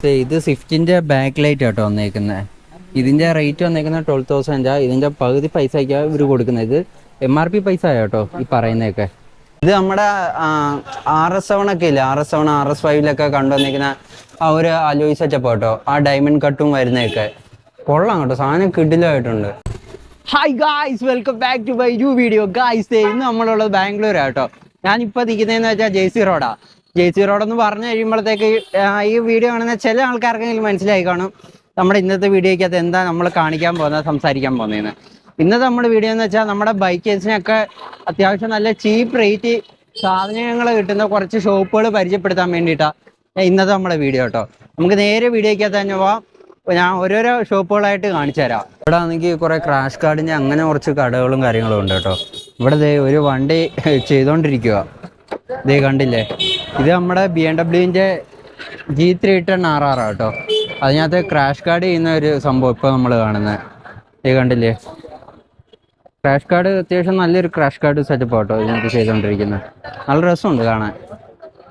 ഇത് സ്വിഫ്റ്റിന്റെ back light കേട്ടോ വന്നേക്കുന്നത്. ഇതിന്റെ റേറ്റ് വന്നേക്കുന്നത് 12,000. ഇതിന്റെ പകുതി പൈസയ്ക്കാണ് ഇവർ കൊടുക്കുന്നത്. ഇത് MRP പൈസ കേട്ടോ ഈ പറയുന്നതൊക്കെ. ഇത് നമ്മുടെ RS7 ഒക്കെ ഇല്ലേ, RS7 RS5 കണ്ടുവന്നേക്കുന്ന ആ ഒരു അലോയ് സെറ്റപ്പ് കേട്ടോ. ആ ഡയമണ്ട് കട്ടും വരുന്നതൊക്കെ കൊള്ളാം കേട്ടോ, സാധനം കിടിലമായിട്ടുണ്ട്. Hi guys, welcome back to my new video. Guys, ഇന്ന് നമ്മളുള്ളത് ബാംഗ്ലൂരാണ് കേട്ടോ. ഞാനിപ്പോൾ നിൽക്കുന്നതെന്ന് വെച്ചാൽ JC റോഡാ. JC റോഡെന്ന് പറഞ്ഞു കഴിയുമ്പോഴത്തേക്ക് ഈ വീഡിയോ കാണുന്ന ചില ആൾക്കാർക്കെങ്കിലും മനസ്സിലായി കാണും നമ്മുടെ ഇന്നത്തെ വീഡിയോയ്ക്കകത്ത് എന്താ നമ്മൾ കാണിക്കാൻ പോകുന്നത്, സംസാരിക്കാൻ പോകുന്നതെന്ന്. ഇന്നത്തെ നമ്മുടെ വീഡിയോ എന്ന് വെച്ചാൽ നമ്മുടെ ബൈക്കേഴ്സിനൊക്കെ അത്യാവശ്യം നല്ല ചീപ്പ് റേറ്റ് സാധനങ്ങൾ കിട്ടുന്ന കുറച്ച് ഷോപ്പുകൾ പരിചയപ്പെടുത്താൻ വേണ്ടിയിട്ടാണ് ഇന്നത്തെ നമ്മുടെ വീഡിയോ കേട്ടോ. നമുക്ക് നേരെ വീഡിയോയ്ക്കകത്ത് തന്നെ പോവാം. ഞാൻ ഓരോരോ ഷോപ്പുകളായിട്ട് കാണിച്ചു തരാം. ഇവിടെ ആണെങ്കിൽ കുറേ ക്രാഷ് കാർഡിൻ്റെ അങ്ങനെ കുറച്ച് കടകളും കാര്യങ്ങളും ഉണ്ട് കേട്ടോ. ഇവിടെ ഒരു വണ്ടി ചെയ്തുകൊണ്ടിരിക്കുക, ഇതേ കണ്ടില്ലേ. ഇത് നമ്മുടെ BMW G310 RR കേട്ടോ. അതിനകത്ത് ക്രാഷ് കാർഡ് ചെയ്യുന്ന ഒരു സംഭവം ഇപ്പോൾ നമ്മൾ കാണുന്നത്. ഇത് കണ്ടില്ലേ, ക്രാഷ് കാർഡ് അത്യാവശ്യം നല്ലൊരു ക്രാഷ് കാർഡ് സെറ്റപ്പ് കേട്ടോ ഇതിനകത്ത് ചെയ്തുകൊണ്ടിരിക്കുന്നത്. നല്ല രസമുണ്ട് കാണാൻ.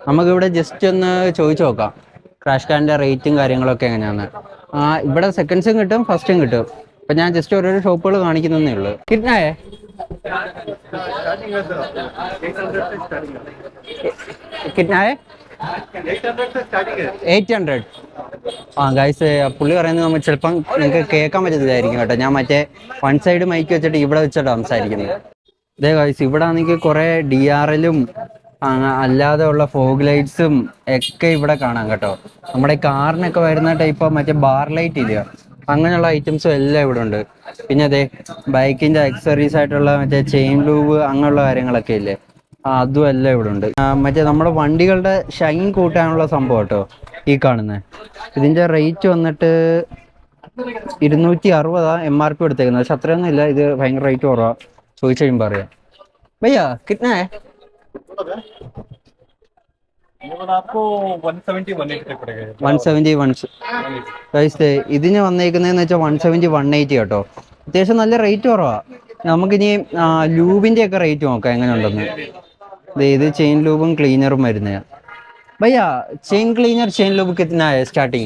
നമുക്കിവിടെ ജസ്റ്റ് ഒന്ന് ചോദിച്ചു നോക്കാം ക്രാഷ് കാർഡിൻ്റെ റേറ്റും കാര്യങ്ങളൊക്കെ എങ്ങനെയാണ്. ഇവിടെ സെക്കൻഡ്സും കിട്ടും, ഫസ്റ്റും കിട്ടും. അപ്പം ഞാൻ ജസ്റ്റ് ഓരോരോ ഷോപ്പുകൾ കാണിക്കുന്നതേ ഉള്ളൂ. കിട്ടണേ कितना है 800. ഗൈസ്, പുള്ളി പറയുന്നത് നമ്മൾ ചിലപ്പം നിങ്ങൾക്ക് കേൾക്കാൻ പറ്റത്തില്ലായിരിക്കും കേട്ടോ. ഞാൻ മറ്റേ വൺ സൈഡ് മൈക്ക് വെച്ചിട്ട് ഇവിടെ വെച്ചിട്ട് സംസാരിക്കുന്നത്. ഇതേ ഗൈസ്, ഇവിടെ ആണെങ്കിൽ കുറേ DRLും അല്ലാതെ ഉള്ള ഫോഗ് ലൈറ്റ്സും ഒക്കെ ഇവിടെ കാണാം കേട്ടോ. നമ്മുടെ കാറിനൊക്കെ വരുന്ന ടൈപ്പ് മറ്റേ ബാർ ലൈറ്റ് ഇല്ല, അങ്ങനെയുള്ള ഐറ്റംസും എല്ലാം ഇവിടെ ഉണ്ട്. പിന്നെ അതെ ബൈക്കിന്റെ അക്സറീസ് ആയിട്ടുള്ള മറ്റേ ചെയിൻ ലൂബ് അങ്ങനെയുള്ള കാര്യങ്ങളൊക്കെ ഇല്ലേ, അതും എല്ലാം ഇവിടെ ഉണ്ട്. മറ്റേ നമ്മുടെ വണ്ടികളുടെ ഷൈൻ കൂട്ടാനുള്ള സംഭവം കേട്ടോ ഈ കാണുന്നത്. ഇതിന്റെ റേറ്റ് വന്നിട്ട് 260 MRP എടുത്തേക്കുന്നത്. പക്ഷെ അത്രയൊന്നും ഇല്ല, ഇത് ഭയങ്കര റേറ്റ് കുറവാ. ചോദിച്ചു കഴിയുമ്പോൾ അറിയാം. ഭയ്യാ കിട്ടണേ आपको 170 180 तक पड़ेगा. 170 ഇതിന് വന്നേക്കുന്നതെന്ന് വെച്ചാൽ 170 180 കേട്ടോ. അത്യാവശ്യം നല്ല റേറ്റ് കുറവാ. നമുക്കിനി ലൂബിന്റെ ഒക്കെ റേറ്റ് നോക്കാം എങ്ങനെ ഉണ്ടെന്ന്. ഇത് ചെയിൻ ലൂബും ക്ലീനറും വരുന്നതാണ്. भैया चेन क्लीनर चेन लूब कितना है स्टार्टिंग?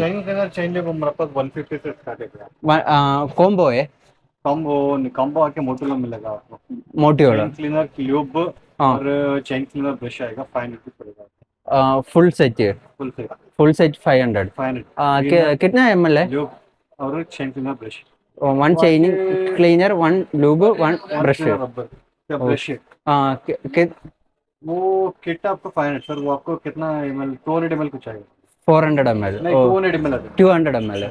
चेन लूब हमारे पास 150 से स्टार्ट है. कॉम्बो है? कॉम्बो आके मोटो में मिलेगा आपको. मोटी वाला क्लीनर लूब और चेन क्लीनर ब्रश आएगा 500 पड़ेगा. Full set 500. कितना ml है? लूब और chain cleaner brush. One chain cleaner, one lube, one brush. Brush वो किट आपको 500 सर. वो आपको कितना ml 200 ml कुछ आएगा. 400 ml. 200 ml.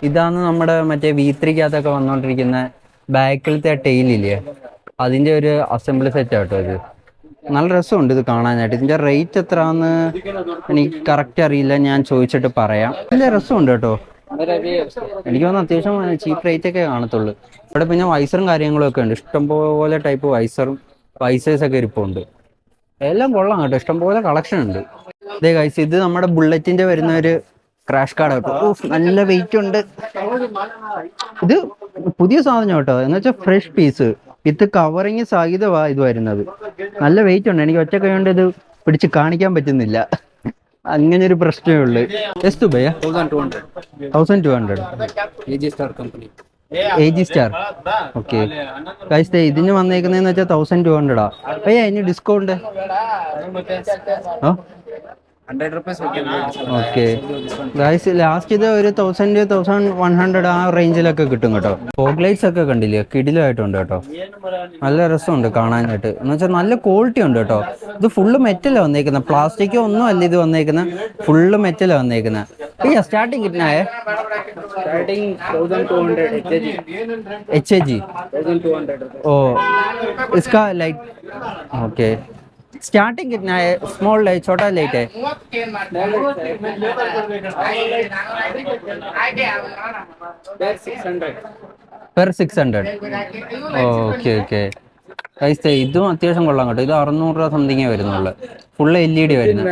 ഇതാണ് നമ്മുടെ മറ്റേ V3-കകത്തൊക്കെ വന്നുകൊണ്ടിരിക്കുന്ന ബാക്കിലത്തെ ടെയിലില്ലേ, അതിൻ്റെ ഒരു അസംബ്ലി സെറ്റ് ആട്ടോ ഇത്. നല്ല രസമുണ്ട് ഇത് കാണാനായിട്ട്. ഇതിൻ്റെ റേറ്റ് എത്രയാണെന്ന് എനിക്ക് കറക്റ്റ് അറിയില്ല, ഞാൻ ചോദിച്ചിട്ട് പറയാം. നല്ല രസമുണ്ട് കേട്ടോ. എനിക്ക് തോന്നുന്നു അത്യാവശ്യം ചീപ്പ് റേറ്റ് ഒക്കെ കാണത്തുള്ളൂ. ഇവിടെ പിന്നെ വൈസറും കാര്യങ്ങളും ഒക്കെ ഉണ്ട്, ഇഷ്ടംപോലെ ടൈപ്പ് വൈസേഴ്സൊക്കെ ഇരിപ്പുണ്ട്. എല്ലാം കൊള്ളാം കേട്ടോ, ഇഷ്ടംപോലെ കളക്ഷൻ ഉണ്ട്. ഇതേ ഗൈസ്, ഇത് നമ്മുടെ ബുള്ളറ്റിന്റെ വരുന്ന ഒരു ക്രാഷ് കാർഡ് കേട്ടോ. നല്ല വെയിറ്റ് ഉണ്ട്. ഇത് പുതിയ സാധനം കേട്ടോ, എന്ന് വെച്ചാൽ ഫ്രഷ് പീസ് വിത്ത് കവറിങ് സഹിതമാ ഇത് വരുന്നത്. നല്ല വെയിറ്റ് ഉണ്ട്. എനിക്ക് ഒറ്റ കൈ കൊണ്ട് ഇത് പിടിച്ച് കാണിക്കാൻ പറ്റുന്നില്ല, അങ്ങനെ ഒരു പ്രശ്നമേ ഉള്ളൂ. എസ്തു ഭയ 1200 AG Star. ഓക്കെ ഗൈസ്, ഇതിന് വന്നേക്കുന്നതെന്ന് വെച്ചാൽ 1200 ഭയ്യ. ഇനി discount 100 rupees. Okay guys, last ഇത് ഒരു 1100 ആ റേഞ്ചിലൊക്കെ കിട്ടും കേട്ടോ. ഫോഗ് ലൈറ്റ്സ് ഒക്കെ കണ്ടില്ലേ, കിടിലായിട്ടുണ്ട് കേട്ടോ. നല്ല രസമുണ്ട് കാണാനായിട്ട്. എന്ന് വെച്ചാൽ നല്ല ക്വാളിറ്റി ഉണ്ട് കേട്ടോ. ഇത് ഫുള്ള് മെറ്റലാണ് വന്നേക്കുന്നത്, പ്ലാസ്റ്റിക്കോ ഒന്നും അല്ല ഇത് വന്നേക്കുന്നത്, ഫുള്ള് മെറ്റലാണ് വന്നേക്കുന്നത്. भैया स्टार्टिंग कितना है? Starting 1200 HAG 1200. ओ इसका लाइट ओके. स्टार्टिंग कितना है? स्मॉल लाइट, छोटा लाइट है? Per 600. ഓക്കെ ഓക്കെ ഗൈസ്, ഇതും അത്യാവശ്യം കൊള്ളാം കേട്ടോ. ഇത് 600 രൂപ സംതിങ്ങേ വരുന്നുള്ളൂ. ഫുള്ള് LED വരുന്നത്.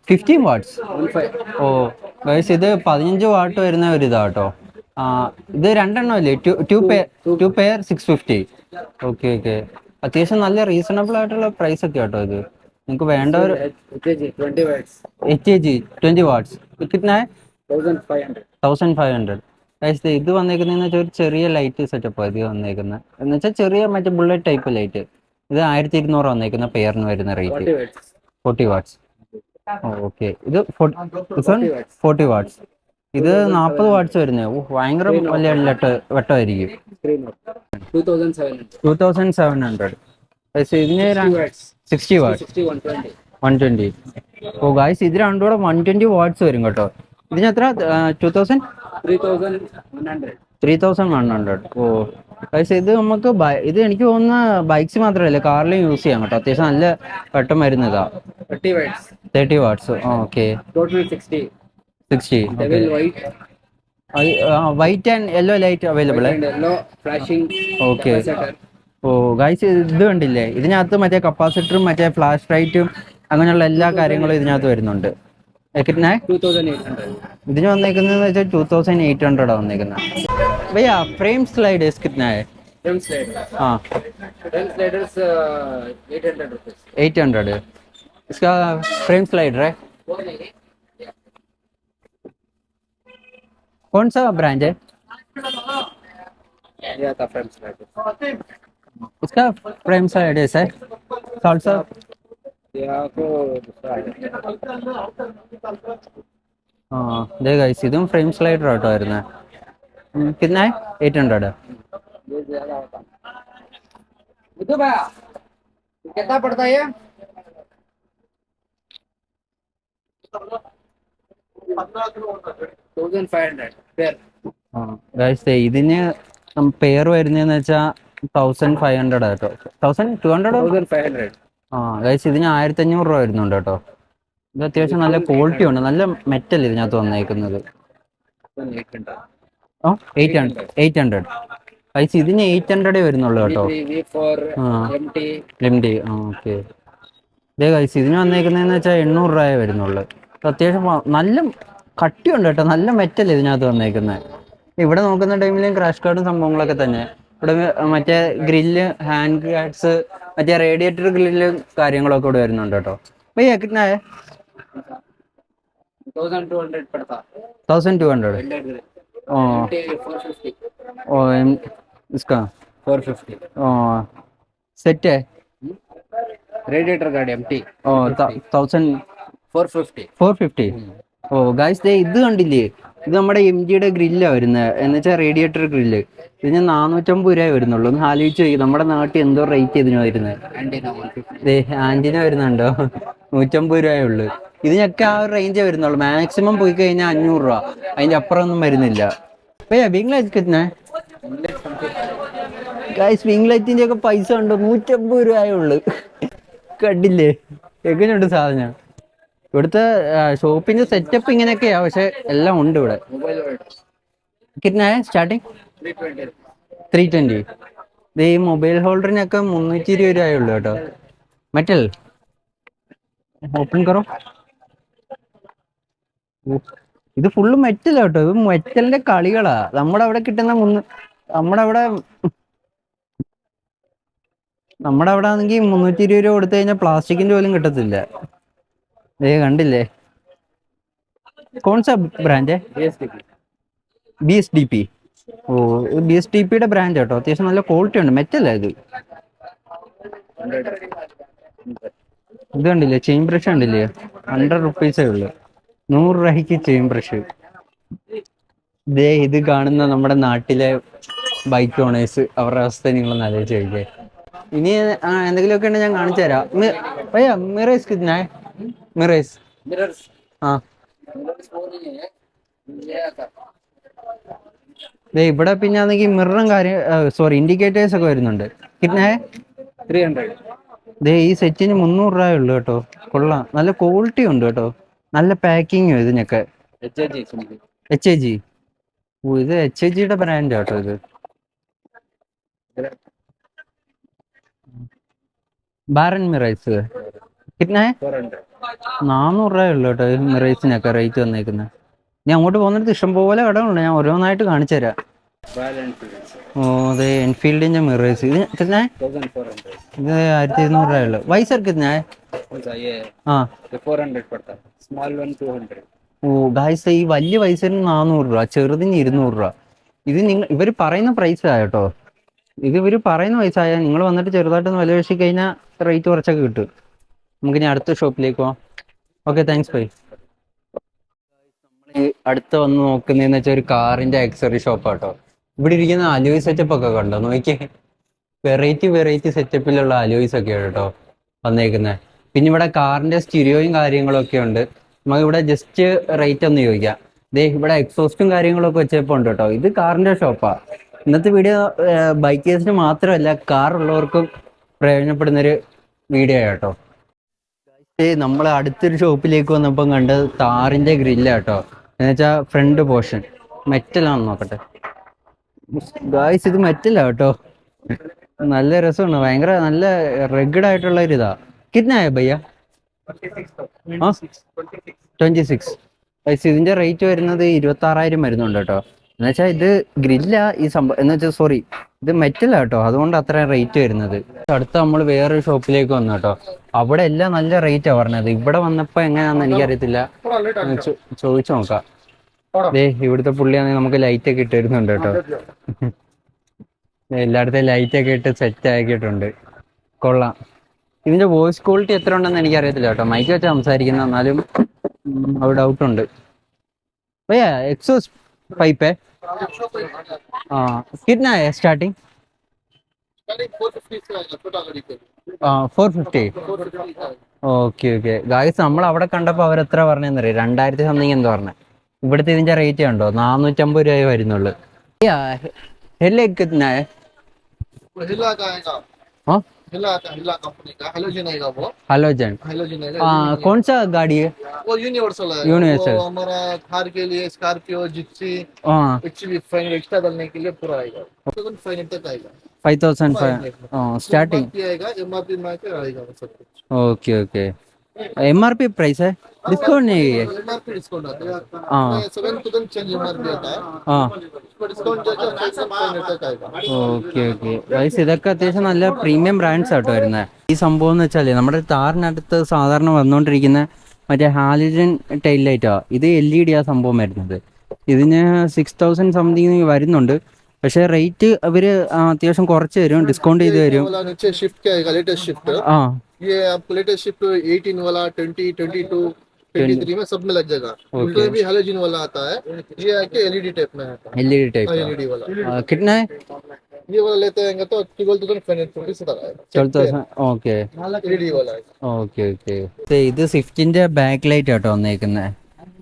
15 watts. ഓ ഗൈസ്, ഇത് 15 വാട്ട് വരുന്ന ഒരു ഇതാ കേട്ടോ. ഇത് രണ്ടെണ്ണം അല്ലേ? Two pair 650. ഓക്കെ ഓക്കെ, അത്യാവശ്യം നല്ല റീസണബിൾ ആയിട്ടുള്ള പ്രൈസ് ഒക്കെ കേട്ടോ ഇത്. നിങ്ങൾക്ക് വേണ്ട ഒരു 20 watts. HAG 20 watts कितना है? 1500. 1500. ഗൈസ് ഇത് വന്നേക്കുന്നതെന്ന് വെച്ചാൽ ഒരു ചെറിയ ലൈറ്റ് സെറ്റപ്പ് ഇത് വന്നേക്കുന്നത് എന്ന് വെച്ചാൽ ചെറിയ മറ്റേ ബുള്ളറ്റ് ടൈപ്പ് ലൈറ്റ്. ഇത് 1200 വന്നേക്കുന്ന പെയറിന് വരുന്ന റേറ്റ്. 40 watts. 40 വാട്ട്സ്. ഓക്കെ ഇത് 40 വാട്ട്സ്. ഇത് 40 വാട്ട്സ് വരുന്നത്. ഭയങ്കര വലിയ വെട്ടമായിരിക്കും. 2700. 2700. ഇതിന് 60 വാട്ട്സ്. 120. ഓ ഗായ്സ് ഇത് രണ്ടും കൂടെ 120 വാട്ട്സ് വരും കേട്ടോ. ഇതിന് എത്ര? 3100. ഓ ഗായ്സ് ഇത് നമുക്ക് ഇത് എനിക്ക് തോന്നുന്ന ബൈക്സ് മാത്രമല്ല കാറിലും യൂസ് ചെയ്യാം കേട്ടോ. അത്യാവശ്യം നല്ല വെട്ടം വരുന്നതാ. 30 watts. Okay. 60. White and yellow light available. Okay. Oh guys ഇത് കണ്ടില്ലേ, ഇതിനകത്ത് മറ്റേ കപ്പാസിറ്ററും മറ്റേ ഫ്ലാഷ് ലൈറ്റും അങ്ങനെയുള്ള എല്ലാ കാര്യങ്ങളും ഇതിനകത്ത് വരുന്നുണ്ട്. ഇതിന് വന്നേക്കുന്നത് വെച്ചാൽ 2800 വന്നേക്കുന്നത്. भैया फ्रेम स्लाइड है कितना है? हाँ 800. इसका फ्रेम स्लाइडर है. कौन सा ब्रांड है इसका? फ्रेम स्लाइड है सर साल्सा. हाँ देखा इसी तुम फ्रेम स्लाइडर ऑटो है. कितना है? 800. कितना पड़ता है? ഇതിന് പെയർ വരുന്നതെന്ന് വെച്ചാൽ 1500 കേട്ടോ. 1200. ആ ഗൈസ് ഇതിന് 1500 രൂപ വരുന്നുണ്ട് കേട്ടോ. ഇത് അത്യാവശ്യം നല്ല ക്വാളിറ്റി ഉണ്ട്, നല്ല മെറ്റൽ ഇതിനകത്ത് വന്നേക്കുന്നത്. 800. ഗൈസ് ഇതിന് 800 വരുന്നുള്ളൂ കേട്ടോ. MT. ഓക്കെ. ഇതേ ഗൈസ് ഇതിന് വന്നേക്കുന്നതെന്ന് വെച്ചാൽ 800 രൂപയെ വരുന്നുള്ളൂ. അത്യാവശ്യം നല്ല കട്ടിയുണ്ട് കേട്ടോ, നല്ല മെറ്റൽ ഇതിനകത്ത് വന്നേക്കുന്നത്. ഇവിടെ നോക്കുന്ന ടൈമിലും ക്രാഷ് കാർഡും സംഭവങ്ങളൊക്കെ തന്നെ. ഇവിടെ മറ്റേ ഗ്രില്ല്, ഹാൻഡ് ഗാർഡ്സ്, മറ്റേ റേഡിയേറ്റർ ഗ്രില്ല് കാര്യങ്ങളൊക്കെ ഇവിടെ വരുന്നുണ്ട് കേട്ടോ. भैया कितना है? 1200. ओ इसका 450. सेट है. रेडिएटर गाड़ी एमटी. 450. ഓ ഗായ്സ് ദേ ഇത് കണ്ടില്ലേ, ഇത് നമ്മുടെ MGയുടെ ഗ്രില്ലാണ് വരുന്നത്, എന്ന് വെച്ചാൽ റേഡിയേറ്റർ ഗ്രില്ല്. ഇതിന് 450 രൂപ വരുന്നുള്ളൂ. ഒന്ന് ആലോചിച്ച് നോക്കി നമ്മുടെ നാട്ടിൽ എന്തോ റേറ്റ് ഇതിന് വരുന്നത്. ആന്റിന വരുന്നുണ്ടോ? 150 രൂപയേ ഉള്ളൂ. ഇതിനൊക്കെ ആ ഒരു റേഞ്ചേ വരുന്നുള്ളൂ. മാക്സിമം പോയി കഴിഞ്ഞാൽ 500 രൂപ, അതിൻ്റെ അപ്പുറം ഒന്നും വരുന്നില്ല. വിങ് ലൈറ്റ് കിട്ടുന്നേ ഗായ്സ്, വിങ് ലൈറ്റിൻ്റെ ഒക്കെ പൈസ ഉണ്ട്, 150 രൂപയേ ഉള്ളൂ. കണ്ടില്ലേ എങ്ങനെയുണ്ട് സാധനം? ഇവിടുത്തെ ഷോപ്പിന്റെ സെറ്റപ്പ് ഇങ്ങനെയൊക്കെയാ, പക്ഷെ എല്ലാം ഉണ്ട് ഇവിടെ. കിട്ടുന്ന സ്റ്റാർട്ടിങ് 320. ഇത് ഈ മൊബൈൽ ഹോൾഡറിനൊക്കെ 320 രൂപയേ ഉള്ളൂ കേട്ടോ. മെറ്റൽ ഓപ്പൺ കറോ. ഇത് ഫുള്ള് മെറ്റൽ കേട്ടോ. ഇത് മെറ്റലിന്റെ കളികളാ. നമ്മുടെ അവിടെ കിട്ടുന്ന നമ്മുടെ അവിടെ ആണെങ്കിൽ 320 രൂപ കൊടുത്തു കഴിഞ്ഞാൽ പ്ലാസ്റ്റിക്കിന്റെ പോലും കിട്ടത്തില്ല. കണ്ടില്ലേ? കോൺസാ ബ്രാൻഡ്? BSDP. ഓ BSDPയുടെ ബ്രാൻഡ് കേട്ടോ. അത്യാവശ്യം നല്ല ക്വാളിറ്റി ഉണ്ട്, മെറ്റല്ല ഇത്. ഇത് കണ്ടില്ലേ, ചെയിൻ ബ്രഷ് കണ്ടില്ലേ? 100 റുപ്പീസേ ഉള്ളു. 100 രൂപയ്ക്ക് ചെയിൻ ബ്രഷ്. ഇത് കാണുന്ന നമ്മുടെ നാട്ടിലെ ബൈക്ക് ഓണേഴ്സ്, അവരുടെ അവസ്ഥ നിങ്ങളൊന്ന് ആലോചിച്ച് കഴിക്കേ. ഇനി എന്തെങ്കിലുമൊക്കെ ഉണ്ടെങ്കിൽ ഞാൻ കാണിച്ചു തരാം. മിറേഴ്സ് കിട്ടുന്നേ? മിറേഴ്സ്. हाँ ഇവിടെ പിന്നെ ആണെങ്കിൽ മിററും ഇൻഡിക്കേറ്റേഴ്സ് ഒക്കെ വരുന്നുണ്ട്. കിട്ടുന്നേ 300. ഈ സെറ്റിന് 300 രൂപയേ ഉള്ളൂ കേട്ടോ. കൊള്ളാം, നല്ല ക്വാളിറ്റി ഉണ്ട് കേട്ടോ, നല്ല പാക്കിങ്ങും ഇതിനൊക്കെ. HAG. ഓ ഇത് HAGയുടെ ബ്രാൻഡ് കേട്ടോ. ഇത് ബാരൻ മിറേഴ്സ്. കിട്ടുന്നേ 400 രൂപയേ ഉള്ളൂ കേട്ടോ ഈ മിറേഴ്സിനൊക്കെ റേറ്റ് വന്നേക്കുന്നത്. ഞാൻ അങ്ങോട്ട് പോകുന്നിടത്ത് ഇഷ്ടംപോലെ കടകളുണ്ട്, ഞാൻ ഓരോന്നായിട്ട് കാണിച്ചു തരാം. ഓ അതെ, എൻഫീൽഡിന്റെ മിറേഴ്സ്. ഇത് കിട്ടുന്നേ? ഇത് 1200 രൂപയുള്ളൂ. വൈസർ കിട്ടുന്നേ? 400. ഓ ഗായ്സ്, ഈ വലിയ പൈസന് 400 രൂപ, ചെറുതിന് 200 രൂപ. ഇത് ഇവർ പറയുന്ന പ്രൈസ് ആട്ടോ. ഇത് ഇവർ പറയുന്ന പൈസ ആയാൽ നിങ്ങൾ വന്നിട്ട് ചെറുതായിട്ടൊന്ന് വില പേശി കഴിഞ്ഞാൽ റേറ്റ് കുറച്ചൊക്കെ കിട്ടും. നമുക്കിനി അടുത്ത ഷോപ്പിലേക്ക് പോവാം. Okay, thanks by. നമ്മൾ അടുത്ത വന്ന് നോക്കുന്നതെന്ന് വെച്ചാൽ ഒരു കാറിന്റെ ആക്സറി ഷോപ്പാട്ടോ. ഇവിടെ ഇരിക്കുന്ന അലോയ് സെറ്റപ്പ് ഒക്കെ കണ്ടോ, നോക്കിയേ. വെറൈറ്റി സെറ്റപ്പിലുള്ള അലോയ്സ് ഒക്കെ കേട്ടോ വന്നേക്കുന്നത്. പിന്നെ ഇവിടെ കാറിന്റെ സ്റ്റീരിയോയും കാര്യങ്ങളും ഒക്കെ ഉണ്ട്. നമുക്ക് ഇവിടെ ജസ്റ്റ് റേറ്റ് ഒന്ന് ചോദിക്കാം. ഇവിടെ എക്സോസ്റ്റും കാര്യങ്ങളൊക്കെ വെച്ചപ്പോൾ ഉണ്ട് കേട്ടോ. ഇത് കാറിന്റെ ഷോപ്പാ. ഇന്നത്തെ വീഡിയോ ബൈക്കേഴ്സിന് മാത്രമല്ല കാർ ഉള്ളവർക്കും പ്രയോജനപ്പെടുന്നൊരു വീഡിയോ കേട്ടോ. നമ്മൾ അടുത്തൊരു ഷോപ്പിലേക്ക് വന്നപ്പം കണ്ട് താറിന്റെ ഗ്രില്ല കേട്ടോ. എന്നുവെച്ചാൽ ഫ്രണ്ട് പോർഷൻ മെറ്റലാണെന്ന് നോക്കട്ടെ. ഗായ്സ്, ഇത് മെറ്റലാ കേട്ടോ. നല്ല രസമാണ്, ഭയങ്കര നല്ല റെഗഡ് ആയിട്ടുള്ള ഒരു ഇതാ. കിഡ്നായ ഭയ്യ 26. ഇതിന്റെ റേറ്റ് വരുന്നത് 26,000 വരുന്നുണ്ട് കേട്ടോ. എന്നുവെച്ചാൽ ഇത് ഗ്രില്ല ഈ സംഭവം എന്ന് വെച്ചാൽ സോറി, ഇത് മെറ്റലാ കേട്ടോ. അതുകൊണ്ട് അത്ര റേറ്റ് വരുന്നത്. അടുത്ത നമ്മൾ വേറൊരു ഷോപ്പിലേക്ക് വന്നു കേട്ടോ. അവിടെ എല്ലാം നല്ല റേറ്റാണ് പറഞ്ഞത്. ഇവിടെ വന്നപ്പോൾ എങ്ങനെയാണെന്ന് എനിക്കറിയത്തില്ല, ചോദിച്ചു നോക്കാം. ഇവിടുത്തെ പുള്ളിയാണെങ്കിൽ നമുക്ക് ലൈറ്റ് ഒക്കെ ഇട്ട് തരുന്നുണ്ട് കേട്ടോ. എല്ലായിടത്തും ലൈറ്റ് ഒക്കെ ഇട്ട് സെറ്റ് ആക്കിയിട്ടുണ്ട്, കൊള്ളാം. ഇതിന്റെ വോയിസ് ക്വാളിറ്റി എത്ര ഉണ്ടെന്ന് എനിക്കറിയത്തില്ല കേട്ടോ. മൈക്ക് വെച്ച് സംസാരിക്കുന്ന, എന്നാലും അവിടെ ഡൗട്ടുണ്ട്. भैया 105 है। हाँ, कितना है स्टार्टिंग? 450. ഓക്കെ ഓക്കെ ഗായ്സ്, നമ്മൾ അവിടെ കണ്ടപ്പോൾ അവരെത്ര പറഞ്ഞെന്നറിയാം, 2000 സംതിങ് എന്തോ പറഞ്ഞത്. ഇവിടുത്തെ ഇതിന്റെ റേറ്റ് കണ്ടോ, 450 രൂപയെ വരുന്നുള്ളൂ. हेडलाइट कितना है? हाँ, हेलोजन। कौन सा गाड़ी है? वो यूनिवर्सल है। यूनिवर्सल। वो हमारा थार के लिए स्कॉर्पियो, जिप्सी, हाँ, एक्चुअली फाइन एक्स्ट्रा डालने के लिए पूरा आएगा 5,500 तक आएगा। 5,500 स्टार्टिंग आएगा। एमआरपी में आएगा सब कुछ। ओके ओके, एमआरपी प्राइस है, डिस्काउंट नहीं है? एमआरपी डिस्काउंट आता है। हाँ 7,000 चेंज एमआरपी आता है। हाँ, उसको डिस्काउंट देकर 5,500 तक आएगा। ഓക്കെ ഓക്കെ ഗൈസ്, ഇതൊക്കെ അത്യാവശ്യം നല്ല പ്രീമിയം ബ്രാൻഡ്സ് ആട്ടോ വരുന്നത്. ഈ സംഭവം എന്ന് വെച്ചാൽ നമ്മുടെ താറിനടുത്ത് സാധാരണ വന്നുകൊണ്ടിരിക്കുന്ന മറ്റേ ഹാലോജൻ ടൈൽ ലൈറ്റാണ്. ഇത് LED ആ സംഭവം വരുന്നത്. ഇതിന് 6,000 സംതിങ് വരുന്നുണ്ട്. പക്ഷേ റേറ്റ് അവർ അത്യാവശ്യം കുറച്ച് തരും, ഡിസ്കൗണ്ട് ചെയ്ത് തരും. नीचे शिफ्ट क्या आएगा, लेटेस्ट शिफ्ट। ആ ये आपको लेटेस्ट शिफ्ट 18 वाला, 20, 22, 23 में सब में लग जाएगा। उसमें भी हैलोजन वाला आता है। ये आके LED टाइप में आता है। LED टाइप LED वाला कितना है? ये वाला लेते हैं तो 12,500 तक आएगा। 12,000. ഓക്കെ LED वाला है। Okay okay. ഇത് സ്വിഫ്റ്റിന്റെ ബാക്ക് ലൈറ്റ് ആട്ടോ വന്നേക്കുന്നത്.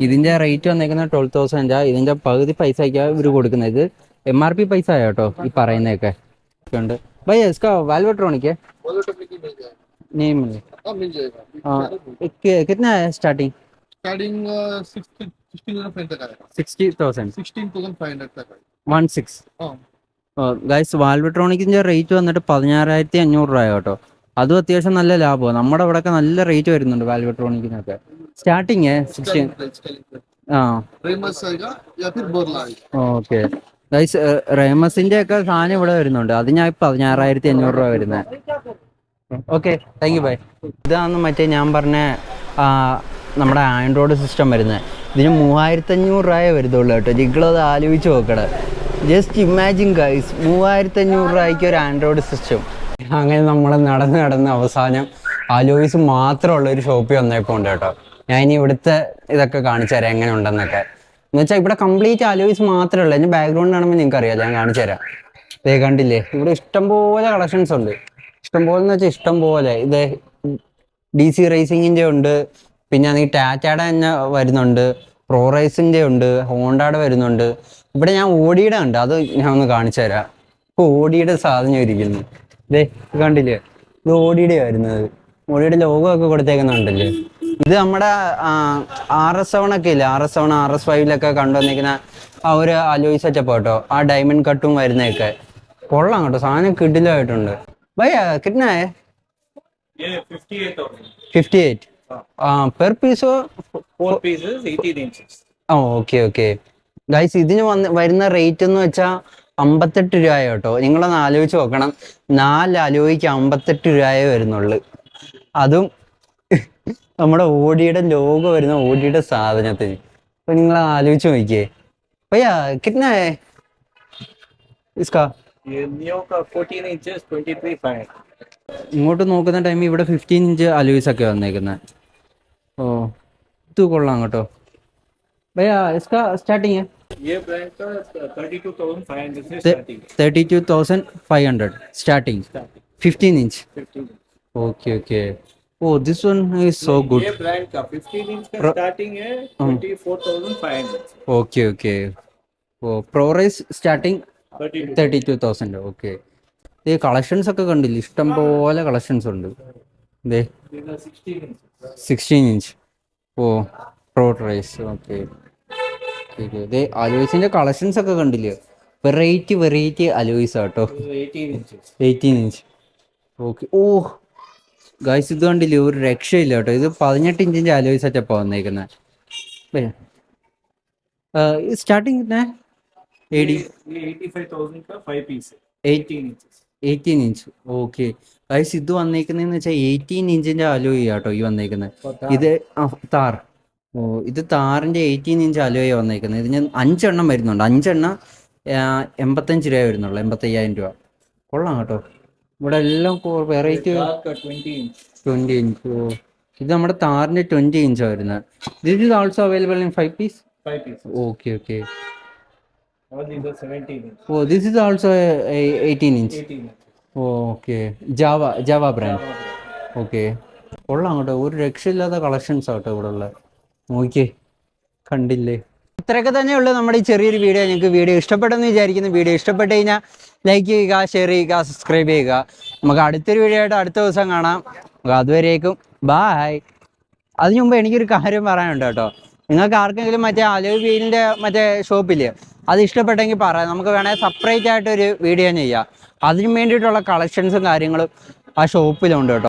ഇതിന്റെ റേറ്റ് വന്നേക്കുന്നത് 12,000. ഇതിന്റെ പകുതി പൈസ ഇവർ കൊടുക്കുന്നത്. ഇത് MRP പൈസ ആട്ടോ ഈ പറയുന്നതൊക്കെ ഉണ്ട്. ഭയ്യ इसका वाल्वोट्रॉनिक है? वाल्वोट्रॉनिक ही मिल जाएगा। नहीं मिल हाँ मिल जाएगा। कितना है स्टार्टिंग? स्टार्टिंग 16,500 तक आएगा। 60,000. 16,500 तक आएगा। 16. हाँ ഗൈസ്, വാൽവട്രോണിക്കിന്റെ റേറ്റ് വന്നിട്ട് 16,500 രൂപ കേട്ടോ. അതും അത്യാവശ്യം നല്ല ലാഭമാണ്. നമ്മുടെ ഇവിടെ ഒക്കെ നല്ല റേറ്റ് വരുന്നുണ്ട് വാൽവട്രോണിക്കിനൊക്കെ. സ്റ്റാർട്ടിങ് 16. ആ रेमस आएगा या फिर बोरला आएगा। ഓക്കെ ഗൈസ്, റേമസിന്റെ ഒക്കെ സാധനം ഇവിടെ വരുന്നുണ്ട്. അത് ഞാൻ 16,500 രൂപ വരുന്നത്. Okay, thank you bye. ഇതാണ് മറ്റേ ഞാൻ പറഞ്ഞ നമ്മുടെ ആൻഡ്രോയിഡ് സിസ്റ്റം വരുന്നത്. ഇതിന് 3,500 രൂപയെ വരുന്നുള്ളൂ കേട്ടോ. നിങ്ങളത് ആലോചിച്ച് നോക്കണേ. ജസ്റ്റ് ഇമാജിൻ ഗൈസ്, 3,500 രൂപയ്ക്ക് ഒരു ആൻഡ്രോയിഡ് സിസ്റ്റം. അങ്ങനെ നമ്മൾ നടന്ന് അവസാനം അലോയ്സ് മാത്രമുള്ള ഒരു ഷോപ്പിൽ വന്നേപ്പോൾ ഉണ്ട് കേട്ടോ. ഞാൻ ഇനി ഇവിടുത്തെ ഇതൊക്കെ കാണിച്ചു തരാം എങ്ങനെ ഉണ്ടെന്നൊക്കെ. എന്ന് വെച്ചാൽ ഇവിടെ കംപ്ലീറ്റ് അലോയ്സ് മാത്രമേ ഉള്ളൂ. എൻ്റെ ബാക്ക്ഗ്രൗണ്ട് കാണുമ്പോൾ നിങ്ങൾക്ക് അറിയാമല്ലോ, ഞാൻ കാണിച്ചു തരാം. ഇതേ കണ്ടില്ലേ, ഇവിടെ ഇഷ്ടംപോലെ കളക്ഷൻസ് ഉണ്ട്. ഇഷ്ടംപോലെ എന്ന് വെച്ചാൽ ഇഷ്ടംപോലെ. ഇത് DC റേസിങ്ങിൻ്റെ ഉണ്ട്, പിന്നെ ആണെങ്കിൽ ടാറ്റയുടെ തന്നെ വരുന്നുണ്ട്, പ്രോ റേസിൻ്റെ ഉണ്ട്, ഹോണ്ടയുടെ വരുന്നുണ്ട്. ഇവിടെ ഞാൻ ഓഡിയുടെ ഉണ്ട്, അത് ഞാൻ ഒന്ന് കാണിച്ചു തരാം. ഇപ്പോൾ ഓഡിയുടെ സാധനം ഇരിക്കുന്നു. ഇതേ കണ്ടില്ലേ, ഇത് ഓഡിയുടെ വരുന്നത്. ഓഡിയുടെ ലോഗോ ഒക്കെ കൊടുത്തേക്കുന്നുണ്ടല്ലേ. ഇത് നമ്മുടെ RS7 ഒക്കെ ഇല്ലേ, RS7 RS5 കണ്ടുവന്നിരിക്കുന്ന ആ ഒരു അലോയ് സെറ്റപ്പ് കേട്ടോ. ആ ഡയമണ്ട് കട്ടും വരുന്നതൊക്കെ കൊള്ളാം കേട്ടോ. സാധനം കിടിലമായിട്ടുണ്ട്. ഭയ്യ കിतना है? ये 58. Per piezo? 4 pieces 18 inches. Okay okay guys, ഇതിന് വരുന്ന റേറ്റ് എന്ന് വെച്ചാൽ 58 രൂപ കേട്ടോ. നിങ്ങളൊന്ന് ആലോചിച്ച് നോക്കണം, 4 അലോയ്ക്ക് 58 രൂപയേ വരുന്നുള്ളു. അതും നമ്മുടെ ഓഡിയുടെ ലോഗോ വരുന്ന ഓഡിയുടെ സാധനത്തിന്. അപ്പോൾ നിങ്ങൾ ആലോചിച്ച് നോക്കിയേ भैया कितना है इसका ये नियो का 14 इंचेस 23,500. ഇങ്ങോട്ട് നോക്കുന്ന ടൈമിൽ ഇവിടെ 15 ഇഞ്ച് അലോയ്സ് ഒക്കെ വന്നേക്കുന്നത്. ഓ ഇത് കൊള്ളാം കേട്ടോ. भैया इसका स्टार्टिंग है ये ब्रांड का 32,500 से starting 32,500 starting starting 15 inch. 15. Okay okay. Oh this one is so good. ये ब्रांड का 15 इंच का स्टार्टिंग है 24,500. Okay okay. ഓ പ്രോറൈസ് സ്റ്റാർട്ടിങ് 32. 32,000. ഓക്കെ. ഈ കളക്ഷൻസ് ഒക്കെ കണ്ടില്ല, ഇഷ്ടം പോലെ കളക്ഷൻസ് ഉണ്ട്. ഇതേ These are 16 inches. 16 inch. Oh പ്രോറൈസ്. ഓക്കെ. ഇതേ അലോയ്സിൻ്റെ കളക്ഷൻസ് ഒക്കെ കണ്ടില്ലേ, വെറൈറ്റി അലോയ്സ് ആട്ടോ. 18 inches. 18 ഇഞ്ച്. ഓക്കെ. ഓ ഗൈസ് ഇത് കണ്ടില്ലേ, ഒരു രക്ഷയില്ല കേട്ടോ. ഇത് 18 ഇഞ്ചിൻ്റെ അലോയ്സ് സെറ്റപ്പാണ് വന്നേക്കുന്നത്. സ്റ്റാർട്ടിങ് ये 85,000 का 5 पीस है 18 inches. 18 ഇഞ്ച്. ഓക്കെ ഗൈസ് ഇത് വന്നേക്കുന്നതെന്ന് വെച്ചാൽ 18 ഇഞ്ചിൻ്റെ അലോയ് ആട്ടോ ഈ വന്നേക്കുന്നത്. ഇത് താർ. ഓ ഇത് താറിൻ്റെ 18 ഇഞ്ച് അലോയ വന്നേക്കുന്നത്. ഇതിന് 5 എണ്ണം വരുന്നുണ്ട്. 5 എണ്ണം 85 രൂപ വരുന്നുള്ളൂ, 85,000 രൂപ. കൊള്ളാം കേട്ടോ. ഇവിടെ എല്ലാം വെറൈറ്റി. Dark का 20 inch. 20 ഇഞ്ച്. ഓ ഇത് നമ്മുടെ താറിൻ്റെ 20 ഇഞ്ചാണ് വരുന്നത്. This is also available in 5 piece. 5 pieces. Okay okay. All these are 17 inch. Oh this is also 18 inch. 18 inch. Okay. Java brand. Okay കൊള്ളാം കേട്ടോ. ഒരു രക്ഷയില്ലാത്ത കളക്ഷൻസ് ആട്ടോ ഇവിടെ ഉള്ളത്. നോക്കിയേ കണ്ടില്ലേ. ഇത്രയൊക്കെ തന്നെയുള്ളൂ നമ്മുടെ ഈ ചെറിയൊരു വീഡിയോ. നിങ്ങൾക്ക് വീഡിയോ ഇഷ്ടപ്പെട്ടെന്ന് വിചാരിക്കുന്നു. വീഡിയോ ഇഷ്ടപ്പെട്ട് കഴിഞ്ഞാൽ ലൈക്ക് ചെയ്യുക, ഷെയർ ചെയ്യുക, സബ്സ്ക്രൈബ് ചെയ്യുക. നമുക്ക് അടുത്തൊരു വീഡിയോ ആയിട്ട് അടുത്ത ദിവസം കാണാം. അതുവരേക്കും ബായ്. അതിനു മുമ്പ് എനിക്കൊരു കാര്യം പറയാനുണ്ട് കേട്ടോ. നിങ്ങൾക്ക് ആർക്കെങ്കിലും മറ്റേ അലോയ് വീലിൻ്റെ മറ്റേ ഷോപ്പില്ലേ, അത് ഇഷ്ടപ്പെട്ടെങ്കിൽ പറയാം. നമുക്ക് വേണമെങ്കിൽ സെപ്പറേറ്റ് ആയിട്ടൊരു വീഡിയോ ചെയ്യാം. അതിന് വേണ്ടിയിട്ടുള്ള കളക്ഷൻസും കാര്യങ്ങളും ആ ഷോപ്പിലുണ്ട് കേട്ടോ.